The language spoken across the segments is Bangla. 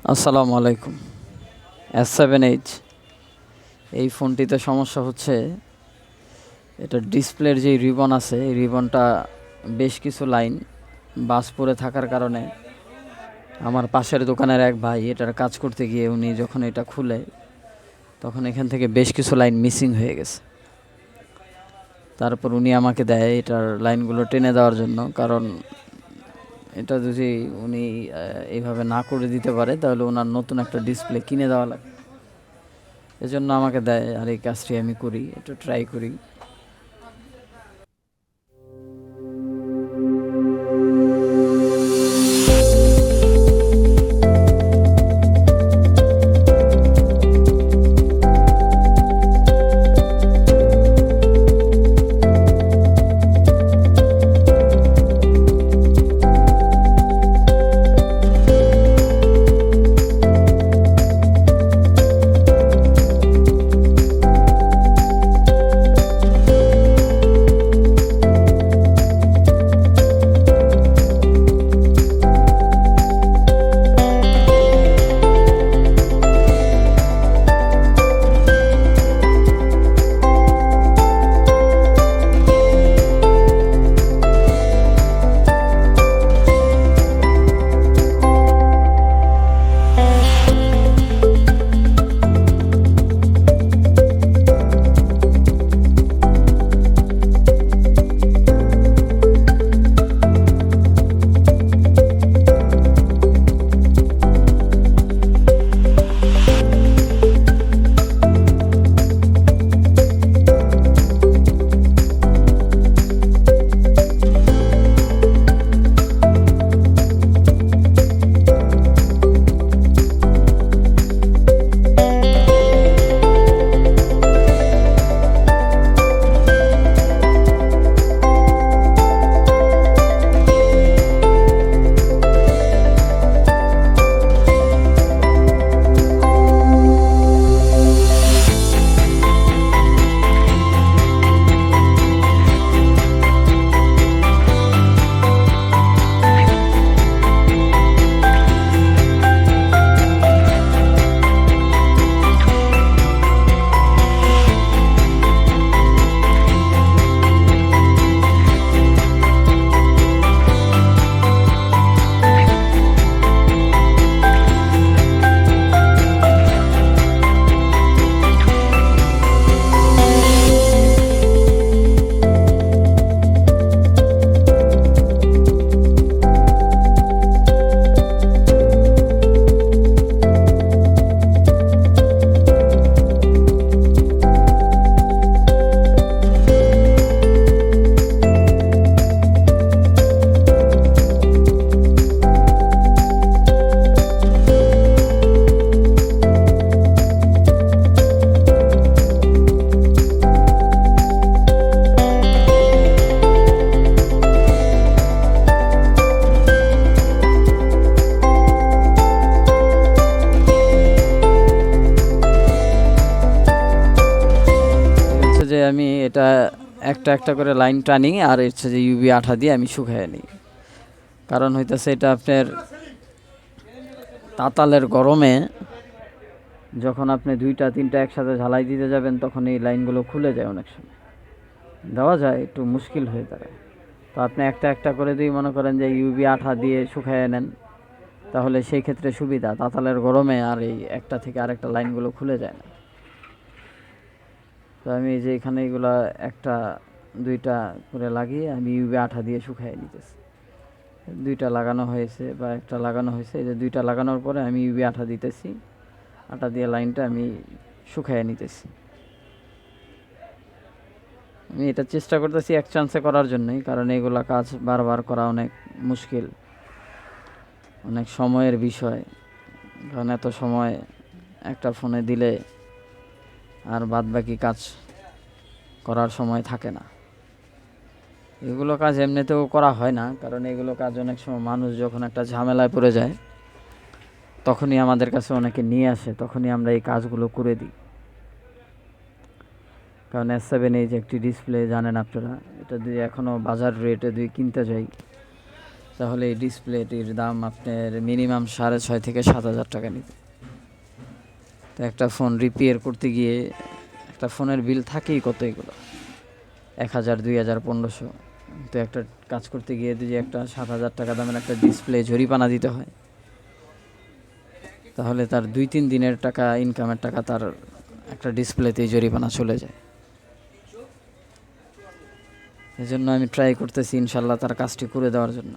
আসসালামুআলাইকুম। S7H এই ফোনটিতে সমস্যা হচ্ছে, এটা ডিসপ্লের যে রিবন আছে এই রিবনটা বেশ কিছু লাইন বাজ পড়ে থাকার কারণে আমার পাশের দোকানের এক ভাই এটার কাজ করতে গিয়ে উনি যখন এটা খুলে তখন এখান থেকে বেশ কিছু লাইন মিসিং হয়ে গেছে। তারপর উনি আমাকে দেয় এটার লাইনগুলো টেনে দেওয়ার জন্য, কারণ এটা যদি উনি এইভাবে না করে দিতে পারে তাহলে ওনার নতুন একটা ডিসপ্লে কিনে দেওয়া লাগে। এজন্য আমাকে দেয় আর এই কাজটি আমি করি, এটা ট্রাই করি। যে আমি এটা একটা একটা করে লাইন টানি আর হচ্ছে যে ইউভি আঠা দিয়ে আমি শুকাই নিই। কারণ হইতেছে এটা আপনার তাতালের গরমে যখন আপনি দুইটা তিনটা একসাথে ঝালাই দিতে যাবেন তখন এই লাইনগুলো খুলে যায়, অনেক সময় দেওয়া যায়, একটু মুশকিল হয়ে দাঁড়ায়। তো আপনি একটা একটা করে দিয়ে মনে করেন যে ইউভি আঠা দিয়ে শুকাইয়ে নেন, তাহলে সেই ক্ষেত্রে সুবিধা, তাতালের গরমে আর এই একটা থেকে আরেকটা লাইনগুলো খুলে যায় না। তো আমি যে এখানে এগুলা একটা দুইটা করে লাগিয়ে আমি ইউভি আঠা দিয়ে শুকাইয়ে নিতেছি। দুইটা লাগানো হয়েছে বা একটা লাগানো হয়েছে, এই যে দুইটা লাগানোর পরে আমি ইউভি আঠা দিতেছি, আঠা দিয়ে লাইনটা আমি শুকাইয়ে নিতেছি। আমি এটা চেষ্টা করতেছি এক চান্সে করার জন্যই, কারণ এগুলা কাজ বারবার করা অনেক মুশকিল, অনেক সময়ের বিষয়। কারণ এত সময় একটা ফোনে দিলে আর বাদ বাকি কাজ করার সময় থাকে না। এগুলো কাজ এমনিতেও করা হয় না, কারণ এগুলো কাজ অনেক সময় মানুষ যখন একটা ঝামেলায় পড়ে যায় তখনই আমাদের কাছে অনেকে নিয়ে আসে, তখনই আমরা এই কাজগুলো করে দিই। কারণ S7 এই যে একটি ডিসপ্লে জানেন আপনারা, এটা যদি এখনও বাজার রেটে যদি কিনতে যাই তাহলে এই ডিসপ্লেটির দাম আপনার মিনিমাম 6,500 থেকে 7,000 টাকা নেবে। তো একটা ফোন রিপেয়ার করতে গিয়ে একটা ফোনের বিল থাকেই কত, এগুলো 1,000, 2,000, 1,500। তো একটা কাজ করতে গিয়ে যদি একটা 7,000 টাকা দামের একটা ডিসপ্লে জরিমানা দিতে হয়, তাহলে তার 2-3 দিনের টাকা, ইনকামের টাকা তার একটা ডিসপ্লেতেই জরিমানা চলে যায়। এই জন্য আমি ট্রাই করতেছি ইনশাল্লাহ তার কাজটি করে দেওয়ার জন্য।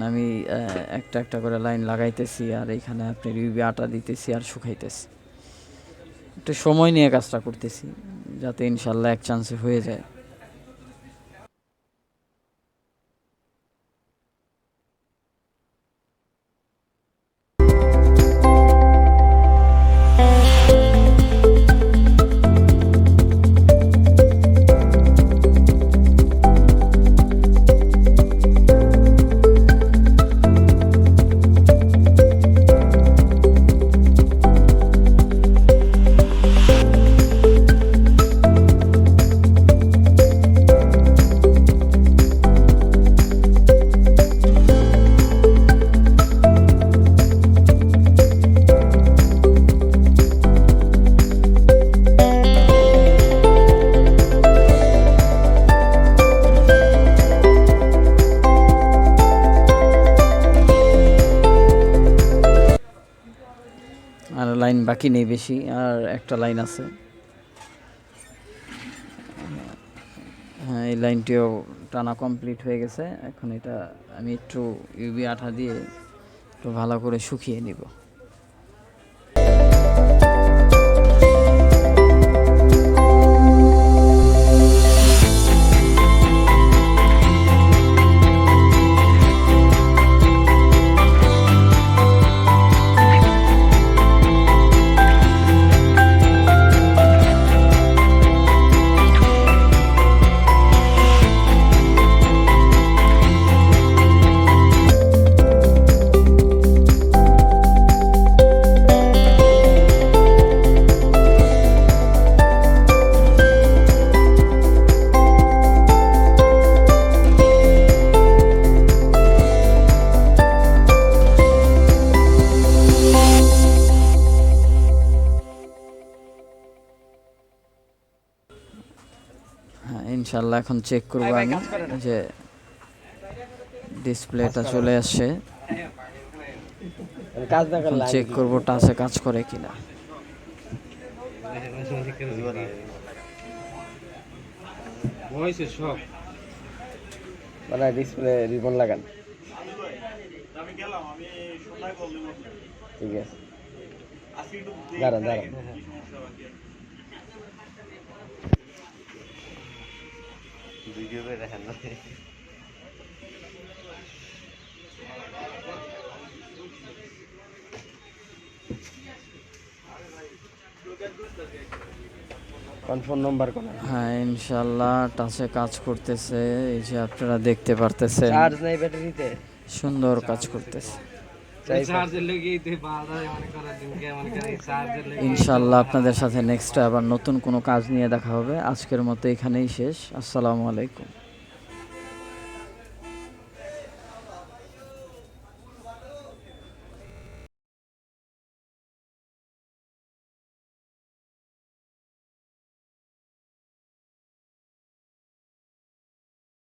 আমি একটা একটা করে লাইন লাগাইতেছি, আর এখানে আপনার ইউভি আটা দিতেছি আর শুকাইতেছি। একটু সময় নিয়ে কাজটা করতেছি যাতে ইনশাল্লাহ এক চান্সে হয়ে যায়। আর লাইন বাকি নেই বেশি, আর একটা লাইন আছে। হ্যাঁ, এই লাইনটিও টানা কমপ্লিট হয়ে গেছে। এখন এটা আমি একটু ইউভি আঠা দিয়ে একটু ভালো করে শুকিয়ে নিব। ইনশাল্লাহ এখন চেক করবো আমি যে ডিসপ্লেটা চলে আসছে, কাজ না করলে চেক করবো টাচে কাজ করে কিনা। মানে ডিসপ্লে রিবন লাগান। ঠিক আছে, দাঁড়ান দাঁড়ান। ভিডিও করে দেখেন না। ফোন নাম্বার কোন? হ্যাঁ ইনশাল্লাহ টাচে কাজ করতেছে, এই যে আপনারা দেখতে পারতেছেন চার্জ নাই ব্যাটারিতে, সুন্দর কাজ করতেছে। ইনশাল্লাহ আপনাদের সাথে নেক্সট আবার নতুন কোনো কাজ নিয়ে দেখা হবে। আজকের মতো এখানেই শেষ। আসসালামু আলাইকুম।